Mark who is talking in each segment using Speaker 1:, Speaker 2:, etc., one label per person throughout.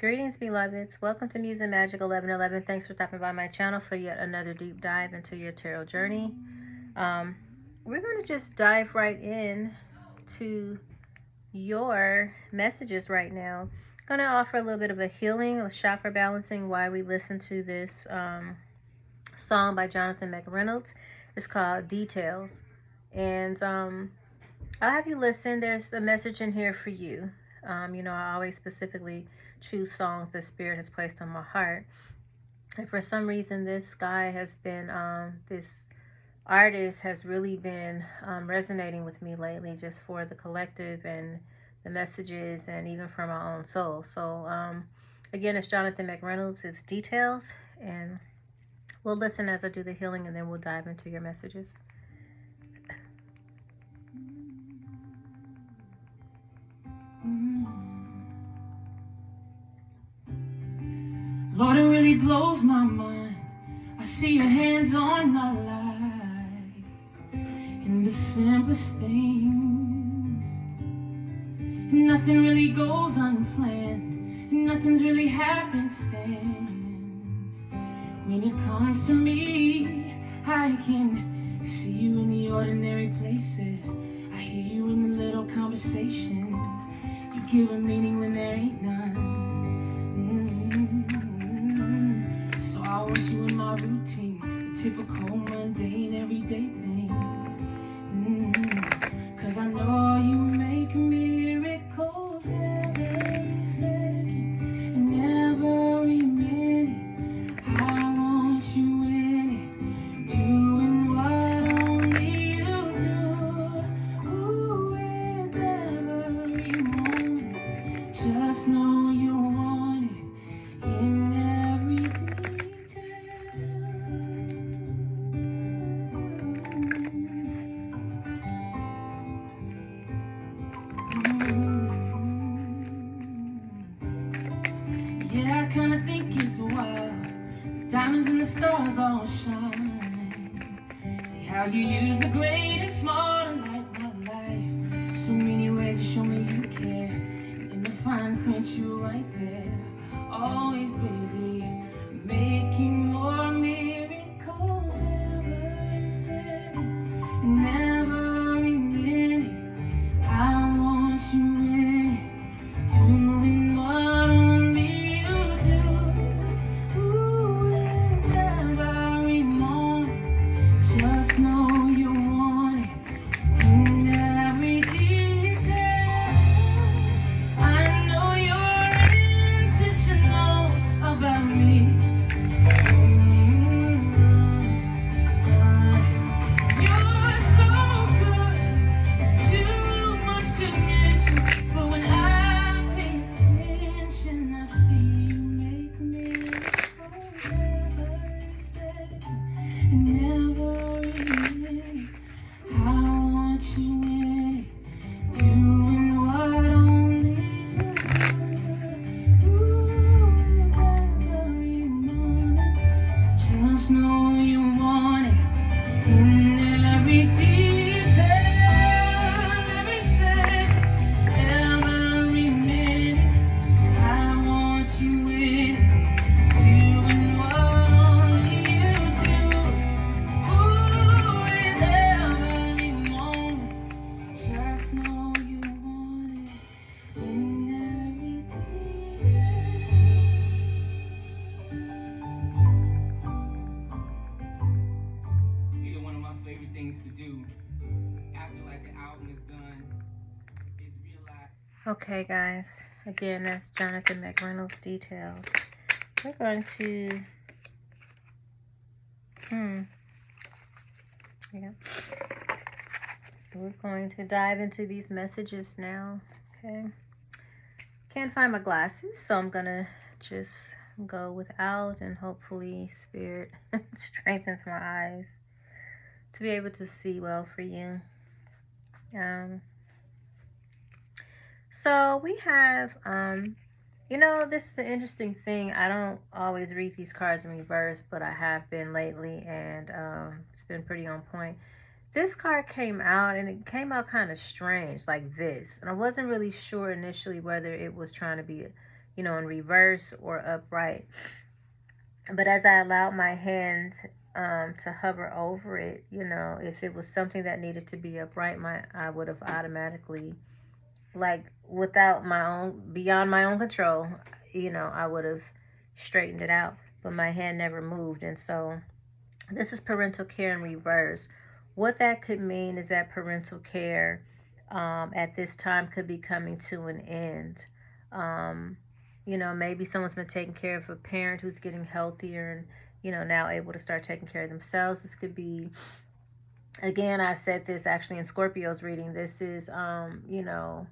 Speaker 1: Greetings, beloveds. Welcome to Muse and Magic 1111. Thanks for stopping by my channel for yet another deep dive into your tarot journey. We're going to just dive right in to your messages right now. I'm going to offer a little bit of a healing, a chakra balancing while we listen to this song by Jonathan McReynolds. It's called Details. And I'll have you listen. There's a message in here for you. I always specifically choose songs that Spirit has placed on my heart. And for some reason, this guy has been, this artist has really been resonating with me lately, just for the collective and the messages and even from my own soul. So, again, it's Jonathan McReynolds. It's Details. And we'll listen as I do the healing, and then we'll dive into your messages.
Speaker 2: Lord, it really blows my mind. I see your hands on my life in the simplest things. And nothing really goes unplanned, and nothing's really happenstance. When it comes to me, I can see you in the ordinary places. I hear you in the little conversations. You give a meaning when there ain't none. I want you in my routine, the typical mundane everyday things. Cause I know you make miracles every second and every minute. I want you in it, doing what only you do. Ooh, with every moment, just know you want it in every Yeah, I kinda think it's wild. Diamonds and the stars all shine. See how you use the great and small to light my life. So many ways to show me you care. And in the fine print, you're right there. Always busy, making more miracles every second and every minute. I want you in it, doing what only you do. Ooh, with every moment, just know you want it in every detail. I know you're intentional about me. You're so good, it's too much to mention. But when I pay attention, I see you make miracles every second and every minute. I want you in it, doing what only you do. Ooh, with every moment, just know you want it in every detail, every second, every minute. I want you in it, doing what only you do. Ooh, with every moment, just know you want it in every detail. You know, one of my favorite things to do after like the album is done is realize.
Speaker 1: Okay, guys. Again, that's Jonathan McReynolds, Details. We're going to... Yeah. We're going to dive into these messages now. Okay. Can't find my glasses, so I'm going to just go without, and hopefully Spirit strengthens my eyes to be able to see well for you. So we have, this is an interesting thing. I don't always read these cards in reverse, but I have been lately, and it's been pretty on point. This card came out, and it came out kind of strange, like this. And I wasn't really sure initially whether it was trying to be, you know, in reverse or upright. But as I allowed my hand to hover over it, you know, if it was something that needed to be upright, I would have automatically, like, without my own, beyond my own control, you know, I would have straightened it out. But my hand never moved. And so this is parental care in reverse. What that could mean is that parental care at this time could be coming to an end. You know, maybe someone's been taking care of a parent who's getting healthier and, you know, now able to start taking care of themselves. This could be, again, I said this actually in Scorpio's reading. This is, you know,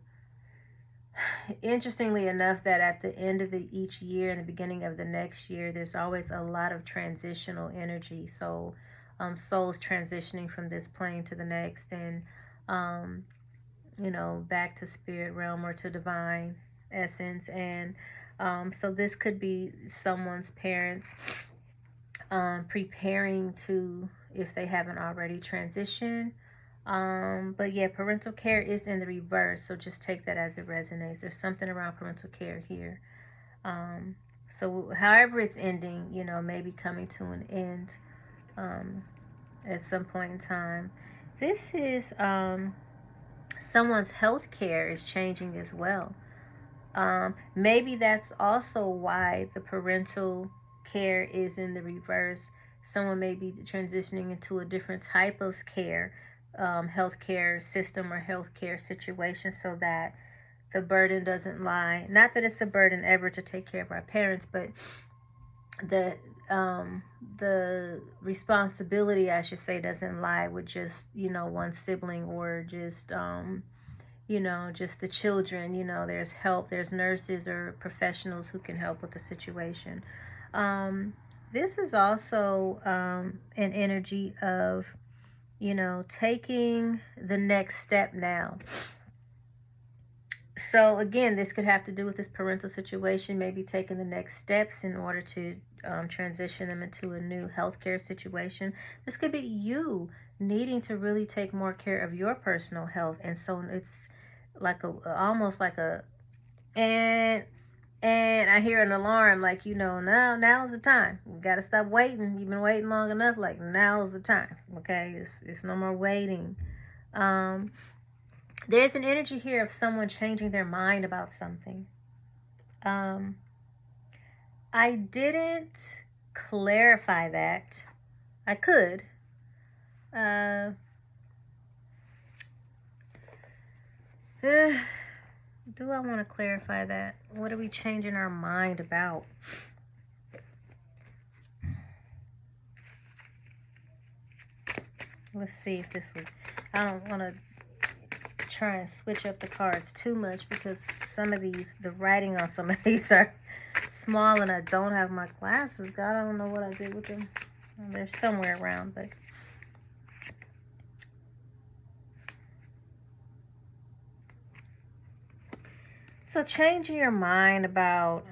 Speaker 1: interestingly enough, that at the end of each year and the beginning of the next year, there's always a lot of transitional energy. So souls transitioning from this plane to the next, and you know, back to spirit realm or to divine essence. And so this could be someone's parents preparing to, if they haven't already transitioned. But yeah, parental care is in the reverse, so just take that as it resonates. There's something around parental care here. So however it's ending, you know, maybe coming to an end at some point in time. This is someone's health care is changing as well. Maybe that's also why the parental care is in the reverse. Someone may be transitioning into a different type of care, healthcare system or healthcare situation, so that the burden doesn't lie. Not that it's a burden ever to take care of our parents, but the responsibility, I should say, doesn't lie with just, you know, one sibling or just you know, just the children. You know, there's help, there's nurses or professionals who can help with the situation. This is also an energy of, you know, taking the next step now. So again, this could have to do with this parental situation, maybe taking the next steps in order to transition them into a new healthcare situation. This could be you needing to really take more care of your personal health. And so it's like almost like a, and I hear an alarm, like, you know, now's the time. You got to stop waiting. You've been waiting long enough. Like, now's the time. Okay, it's no more waiting. There's an energy here of someone changing their mind about something. I didn't clarify that. I could. Do I want to clarify that? What are we changing our mind about? Let's see if this would... I don't want to try and switch up the cards too much, because some of these, the writing on some of these are small and I don't have my glasses. God, I don't know what I did with them. They're somewhere around, but... So changing your mind about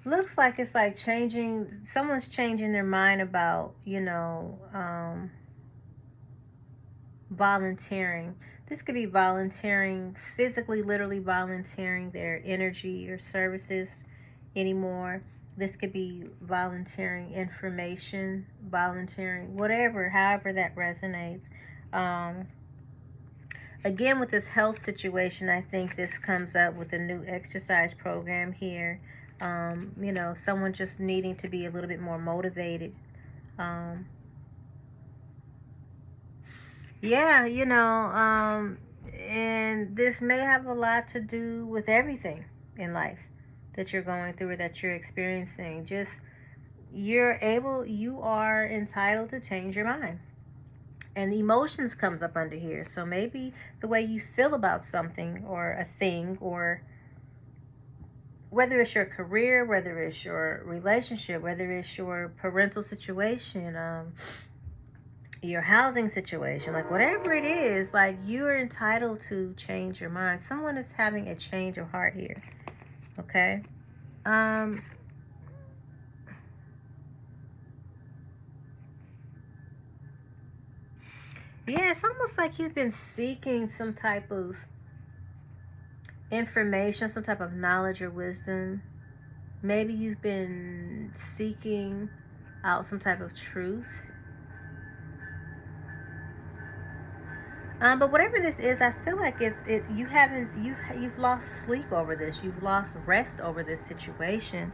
Speaker 1: looks like it's like someone's changing their mind about, you know, volunteering. This could be volunteering, physically, literally volunteering their energy or services anymore. This could be volunteering information, volunteering, whatever, however that resonates. Again, with this health situation, I think this comes up with a new exercise program here. You know, someone just needing to be a little bit more motivated. Yeah, you know, and this may have a lot to do with everything in life that you're going through or that you're experiencing. Just, you are entitled to change your mind. And emotions comes up under here. So maybe the way you feel about something or a thing, or whether it's your career, whether it's your relationship, whether it's your parental situation, your housing situation, like whatever it is, like you are entitled to change your mind. Someone is having a change of heart here. Okay. Yeah, it's almost like you've been seeking some type of information, some type of knowledge or wisdom. Maybe you've been seeking out some type of truth. But whatever this is, I feel like you've lost sleep over this. You've lost rest over this situation,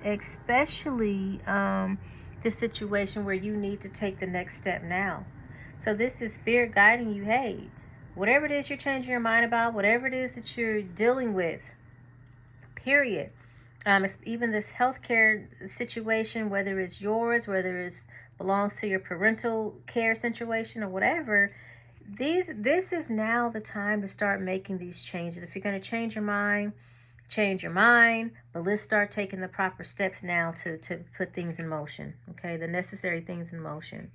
Speaker 1: especially this situation where you need to take the next step now. So this is spirit guiding you. Hey, whatever it is you're changing your mind about, whatever it is that you're dealing with, period. It's even this healthcare situation, whether it's yours, whether it belongs to your parental care situation or whatever. This is now the time to start making these changes. If you're going to change your mind, but let's start taking the proper steps now to put things in motion. Okay, the necessary things in motion.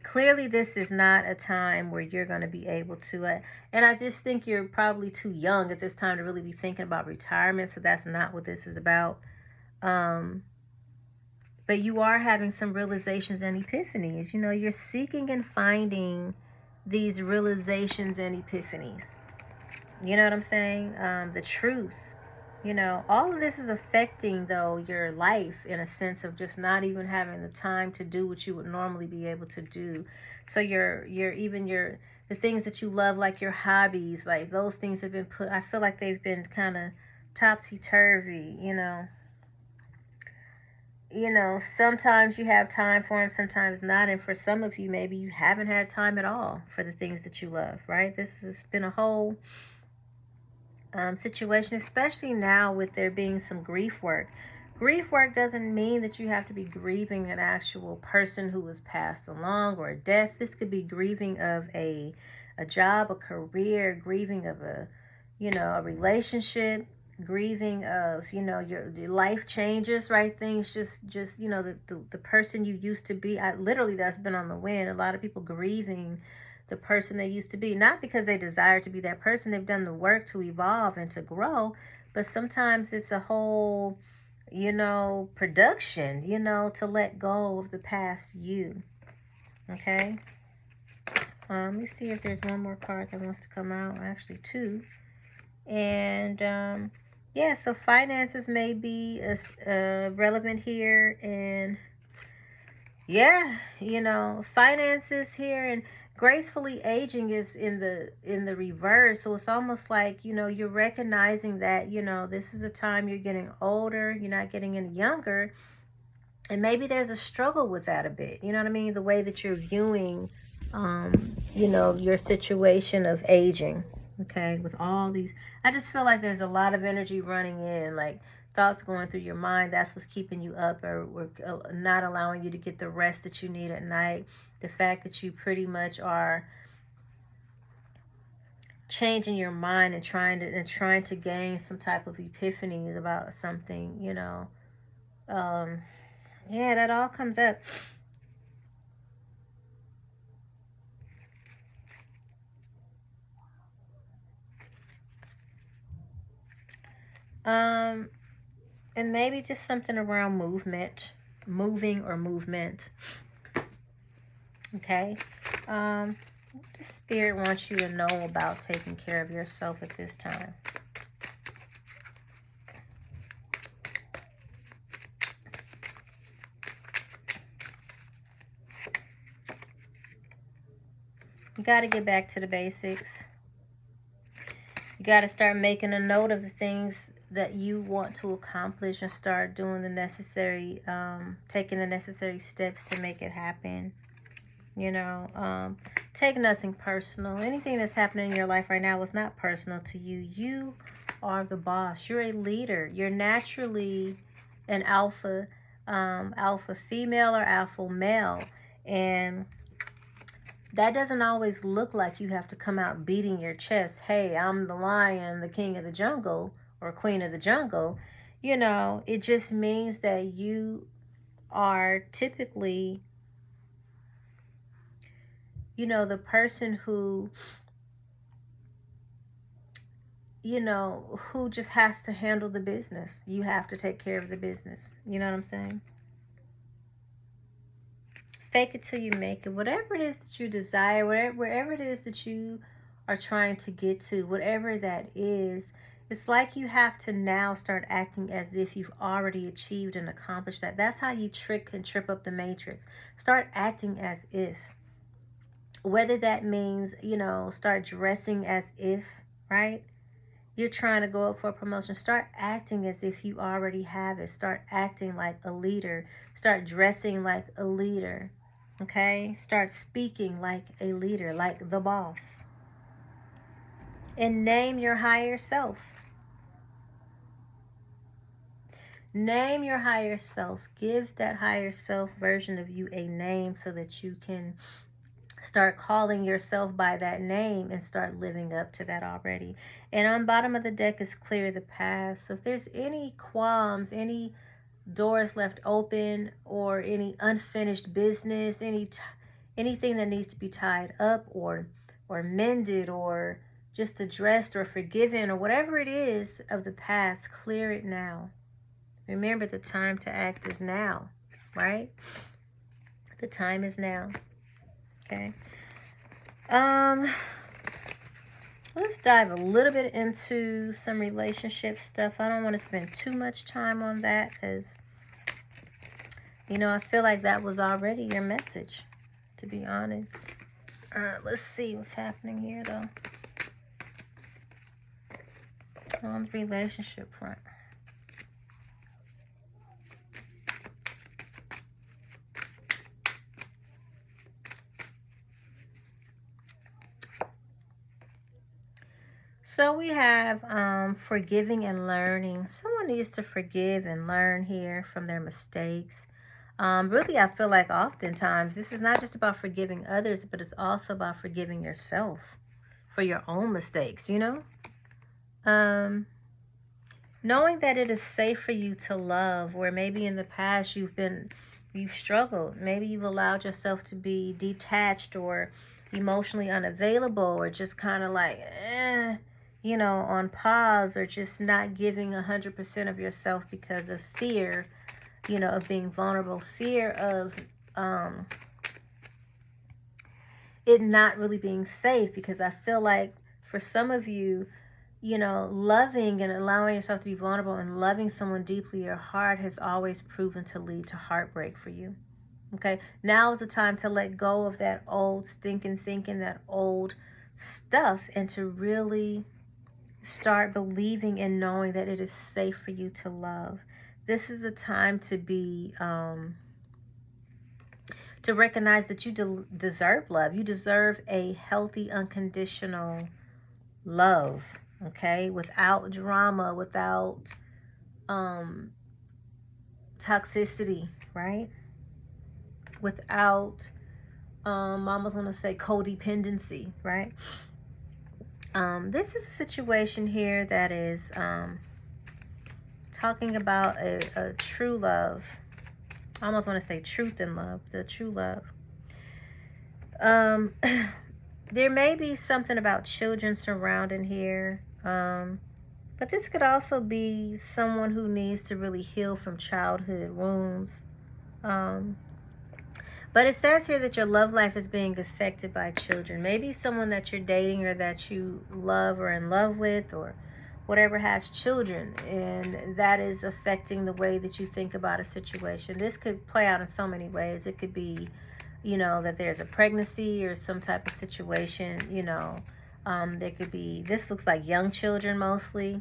Speaker 1: Clearly, this is not a time where you're going to be able to, and I just think you're probably too young at this time to really be thinking about retirement, so that's not what this is about. But you are having some realizations and epiphanies. You know, you're seeking and finding these realizations and epiphanies. You know what I'm saying? The truth. You know, all of this is affecting, though, your life in a sense of just not even having the time to do what you would normally be able to do. So the things that you love, like your hobbies, like those things have been I feel like they've been kind of topsy-turvy, you know. You know, sometimes you have time for them, sometimes not. And for some of you, maybe you haven't had time at all for the things that you love, right? This has been a whole situation, especially now with there being some grief work. Grief work doesn't mean that you have to be grieving an actual person who was passed along or a death. This could be grieving of a job, a career, grieving of a relationship, grieving of, your life changes, right? Things just the person you used to be. Literally, that's been on the wind. A lot of people grieving the person they used to be, not because they desire to be that person. They've done the work to evolve and to grow, but sometimes it's a whole, production, to let go of the past you. Okay. Let me see if there's one more card that wants to come out. Actually, two. And yeah, so finances may be relevant here, and yeah, finances here, and gracefully aging is in the reverse. So it's almost like, you're recognizing that, this is a time you're getting older, you're not getting any younger, and maybe there's a struggle with that a bit. You know what I mean? The way that you're viewing, your situation of aging. Okay, with all these, I just feel like there's a lot of energy running in, like thoughts going through your mind. That's what's keeping you up, or not allowing you to get the rest that you need at night. The fact that you pretty much are changing your mind and trying to gain some type of epiphany about something, yeah, that all comes up. And maybe just something around moving or movement. Okay. The spirit wants you to know about taking care of yourself at this time. You got to get back to the basics. You got to start making a note of the things that you want to accomplish and start doing the necessary, taking the necessary steps to make it happen. Take nothing personal. Anything that's happening in your life right now is not personal to you. You are the boss. You're a leader. You're naturally an alpha female or alpha male. And that doesn't always look like you have to come out beating your chest. Hey, I'm the lion, the king of the jungle, or queen of the jungle. It just means that you are typically, the person who, who just has to handle the business. You have to take care of the business. You know what I'm saying? fake it till you make it. Whatever it is that you desire, wherever it is that you are trying to get to, whatever that is, it's like you have to now start acting as if you've already achieved and accomplished that. That's how you trick and trip up the matrix. Start acting as if. Whether that means, you know, start dressing as if, right? You're trying to go up for a promotion. Start acting as if you already have it. Start acting like a leader. Start dressing like a leader. Okay? Start speaking like a leader, like the boss. And name your higher self. Name your higher self. Give that higher self version of you a name so that you can start calling yourself by that name and start living up to that already. And on bottom of the deck is clear the past. So if there's any qualms, any doors left open, or any unfinished business, anything that needs to be tied up or mended or just addressed or forgiven or whatever it is of the past, clear it now. Remember, the time to act is now, right? The time is now. Okay. Let's dive a little bit into some relationship stuff. I don't want to spend too much time on that because, you know, I feel like that was already your message, to be honest. Let's see what's happening here, though. On the relationship front. So we have forgiving and learning. Someone needs to forgive and learn here from their mistakes. Really, I feel like oftentimes this is not just about forgiving others, but it's also about forgiving yourself for your own mistakes, you know? Knowing that it is safe for you to love, where maybe in the past you've struggled. Maybe you've allowed yourself to be detached or emotionally unavailable or just kind of like, you know, on pause, or just not giving 100% of yourself because of fear, you know, of being vulnerable, fear of it not really being safe. Because I feel like for some of you, you know, loving and allowing yourself to be vulnerable and loving someone deeply, your heart has always proven to lead to heartbreak for you. Okay, now is the time to let go of that old stinking thinking, that old stuff, and to really start believing and knowing that it is safe for you to love. This is the time to be, to recognize that you deserve love. You deserve a healthy, unconditional love, okay? Without drama, without toxicity, right? Without, I almost want to say codependency, right? This is a situation here that is talking about a true love. I almost want to say truth in love, the true love. There may be something about children surrounding here, but this could also be someone who needs to really heal from childhood wounds. But it says here that your love life is being affected by children. Maybe someone that you're dating or that you love or in love with or whatever has children, and that is affecting the way that you think about a situation. This could play out in so many ways. It could be, you know, that there's a pregnancy or some type of situation, you know. There could be, this looks like young children mostly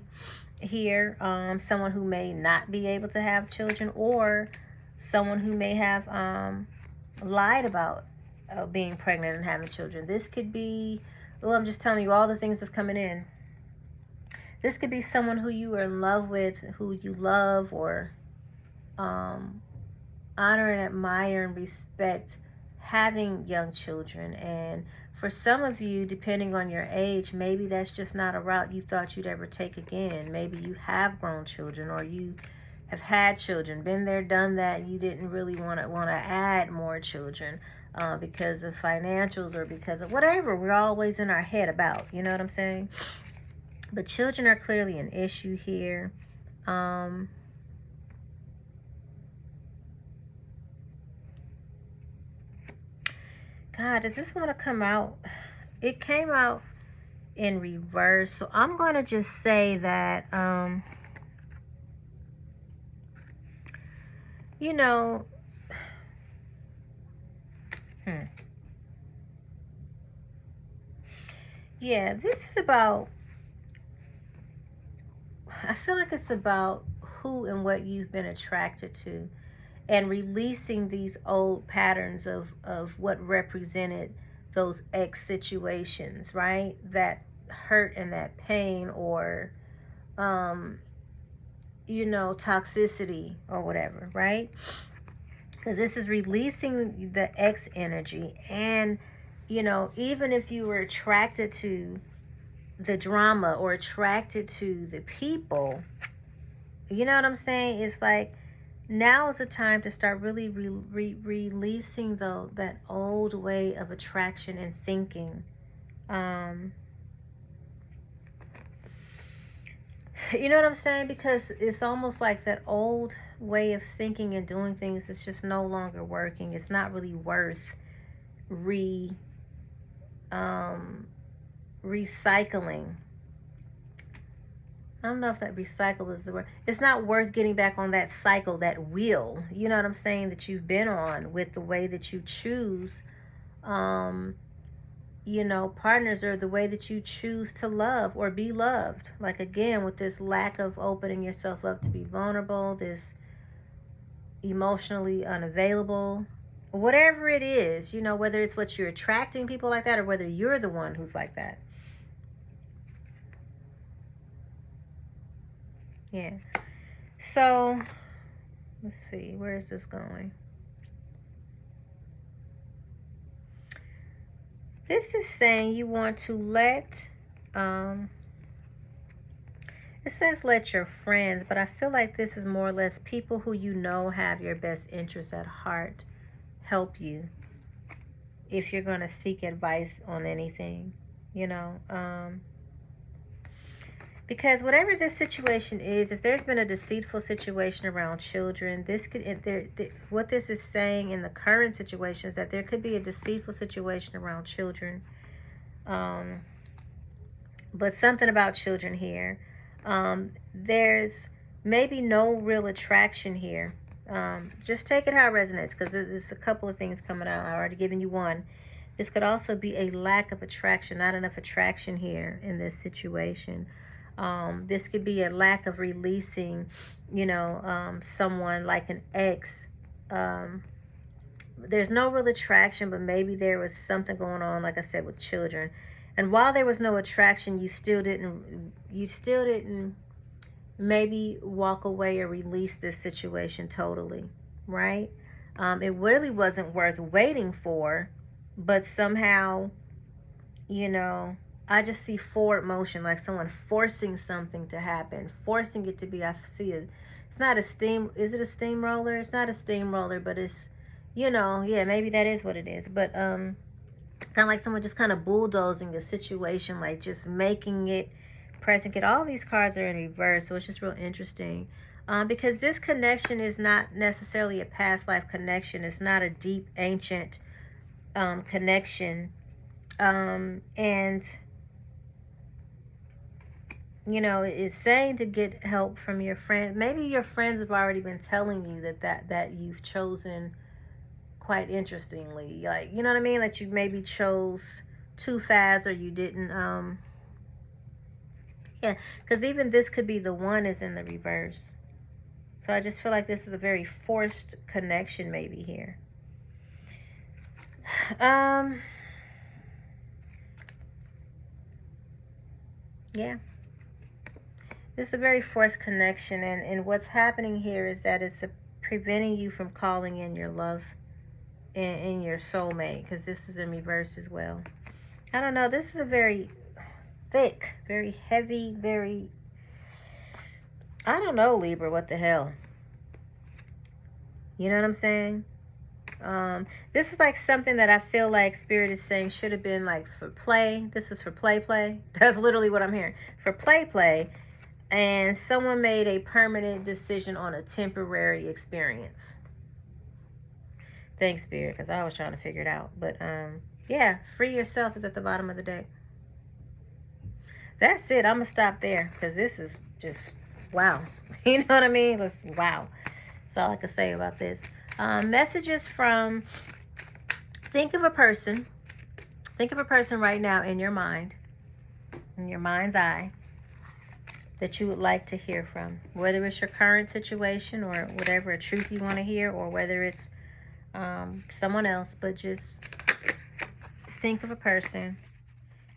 Speaker 1: here. Someone who may not be able to have children, or someone who may have lied about being pregnant and having children. This could be, well, I'm just telling you all the things that's coming in. This could be someone who you are in love with, who you love or honor and admire and respect, having young children. And for some of you, depending on your age, maybe that's just not a route you thought you'd ever take again. Maybe you have grown children, or you have had children, been there, done that. You didn't really want to add more children because of financials or because of whatever we're always in our head about, you know what I'm saying? But children are clearly an issue here. God, does this want to come out? It came out in reverse. So I'm going to just say that, you know, yeah, this is about, I feel like it's about who and what you've been attracted to, and releasing these old patterns of what represented those ex situations, right? That hurt and that pain, or you know, toxicity or whatever, right? Because this is releasing the ex energy. And you know, even if you were attracted to the drama or attracted to the people, you know what I'm saying? It's like, now is the time to start really releasing that old way of attraction and thinking. You know what I'm saying? Because it's almost like that old way of thinking and doing things is just no longer working. It's not really worth recycling. I don't know if that recycle is the word. It's not worth getting back on that cycle, that wheel, you know what I'm saying, that you've been on with the way that you choose, you know, partners, or the way that you choose to love or be loved. Like, again, with this lack of opening yourself up to be vulnerable, this emotionally unavailable, whatever it is, you know, whether it's what you're attracting people like that, or whether you're the one who's like that. Yeah. So, let's see. Where is this going? This is saying you want to let, it says let your friends, but I feel like this is more or less people who you know have your best interests at heart help you if you're going to seek advice on anything, you know. Because whatever this situation is, if there's been a deceitful situation around children, this could, what this is saying in the current situation is that there could be a deceitful situation around children. But something about children here. There's maybe no real attraction here. Just take it how it resonates, because there's a couple of things coming out. I've already given you one. This could also be a lack of attraction, not enough attraction here in this situation. This could be a lack of releasing, you know, someone like an ex. There's no real attraction, but maybe there was something going on, like I said, with children. And while there was no attraction, you still didn't maybe walk away or release this situation totally, right? It really wasn't worth waiting for, but somehow, you know, I just see forward motion, like someone forcing something to happen, forcing it to be. I see it. It's not a steam. Is it a steamroller? It's not a steamroller, but it's, you know, yeah, maybe that is what it is. But kind of like someone just kind of bulldozing a situation, like just making it, pressing it. All these cards are in reverse, so it's just real interesting. Because this connection is not necessarily a past life connection. It's not a deep, ancient connection. And you know, it's saying to get help from your friends. Maybe your friends have already been telling you that you've chosen quite interestingly. Like, you know what I mean? That you maybe chose too fast, or you didn't. Yeah, because even this could be the one is in the reverse. So I just feel like this is a very forced connection maybe here. Yeah. This is a very forced connection, and what's happening here is that it's preventing you from calling in your love and your soulmate, because this is in reverse as well. I don't know. This is a very thick, very heavy, very, I don't know, Libra, what the hell? You know what I'm saying? This is like something that I feel like Spirit is saying should have been like for play. This is for play. That's literally what I'm hearing. For play. And someone made a permanent decision on a temporary experience. Thanks, Spirit, because I was trying to figure it out. But yeah, free yourself is at the bottom of the deck. That's it. I'm going to stop there because this is just wow. You know what I mean? Wow. That's all I can say about this. Messages from, think of a person. Think of a person right now in your mind, in your mind's eye, that you would like to hear from. Whether it's your current situation or whatever, a truth you want to hear, or whether it's someone else. But just think of a person.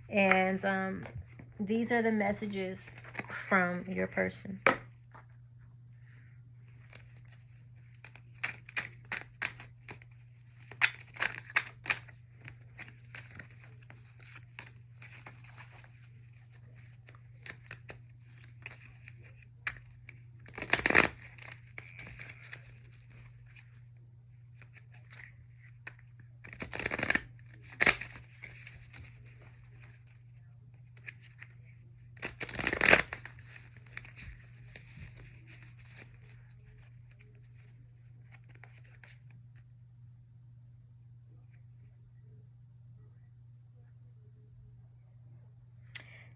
Speaker 1: And these are the messages from your person.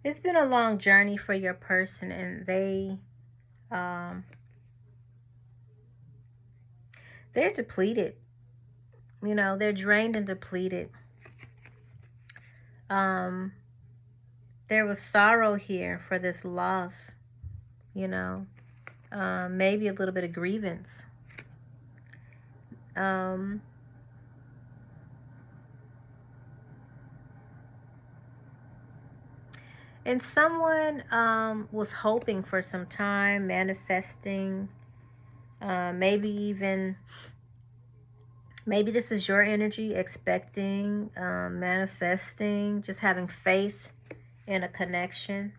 Speaker 1: It's been a long journey for your person, and they're depleted. You know, they're drained and depleted. There was sorrow here for this loss, you know, maybe a little bit of grievance. And someone was hoping for some time, manifesting, maybe this was your energy, expecting, manifesting, just having faith in a connection.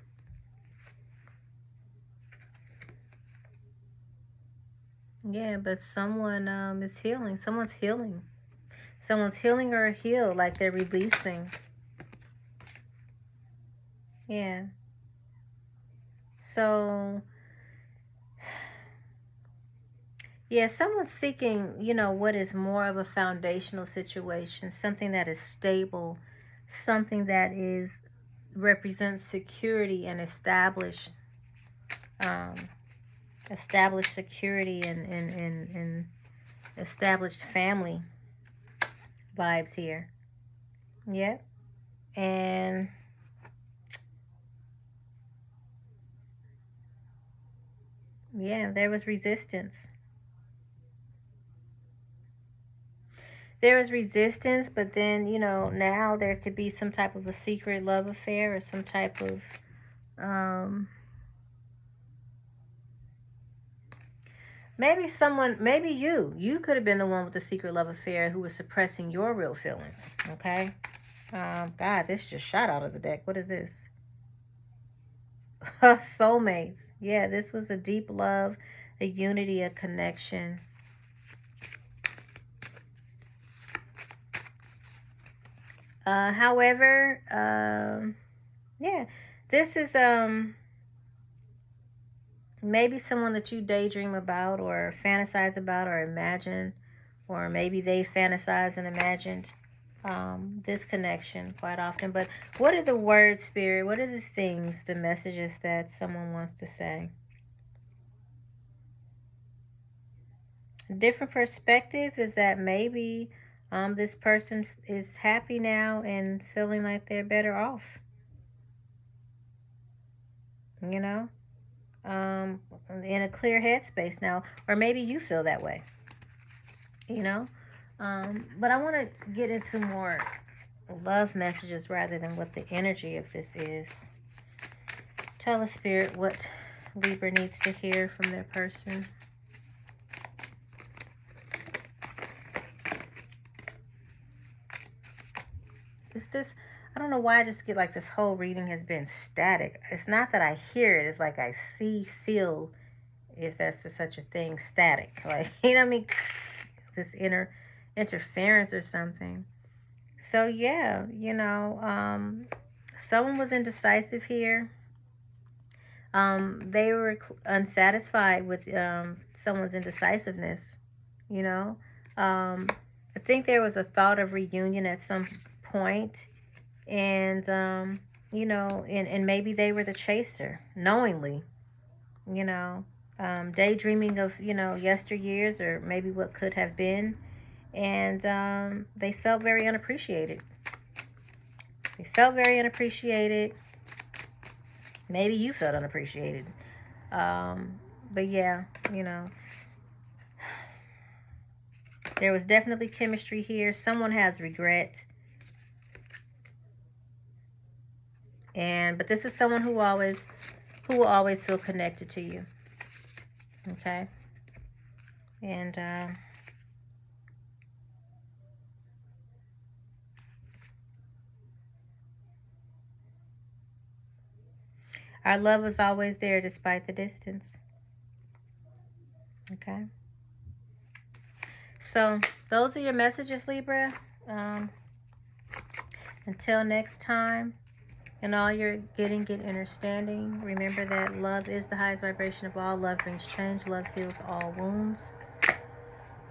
Speaker 1: Yeah, but someone is healing. Someone's healing. Someone's healing or healed, like they're releasing. Yeah. So, yeah, someone's seeking, you know, what is more of a foundational situation, something that is stable, something that represents security and established security and established family vibes here. Yep. And yeah, there was resistance. There was resistance, but then, you know, now there could be some type of a secret love affair or some type of maybe you could have been the one with the secret love affair who was suppressing your real feelings. Okay. God, this just shot out of the deck. What is this? Soulmates. Yeah, this was a deep love, a unity, a connection. However, yeah, this is maybe someone that you daydream about or fantasize about or imagine, or maybe they fantasize and imagined this connection quite often. But what are the words, Spirit? What are the things, the messages that someone wants to say? A different perspective is that maybe this person is happy now and feeling like they're better off. You know? In a clear headspace now, or maybe you feel that way, you know. But I want to get into more love messages rather than what the energy of this is. Tell us, Spirit, what Libra needs to hear from their person. Is this, I don't know why I just get like this whole reading has been static. It's not that I hear it. It's like I see, feel, if that's such a thing, static. Like, you know what I mean? This interference or something. So, yeah, you know, someone was indecisive here. They were unsatisfied with someone's indecisiveness, you know. I think there was a thought of reunion at some point, and you know, and maybe they were the chaser knowingly, you know, daydreaming of, you know, yesteryears or maybe what could have been, and they felt very unappreciated. They felt very unappreciated. Maybe you felt unappreciated. But yeah, you know, there was definitely chemistry here. Someone has regret. But this is someone who will always feel connected to you. Okay? And our love is always there despite the distance. Okay? So, those are your messages, Libra. Until next time, in all you're getting, get understanding. Remember that love is the highest vibration of all. Love brings change. Love heals all wounds.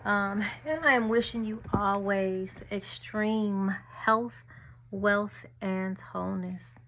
Speaker 1: And I am wishing you always extreme health, wealth, and wholeness.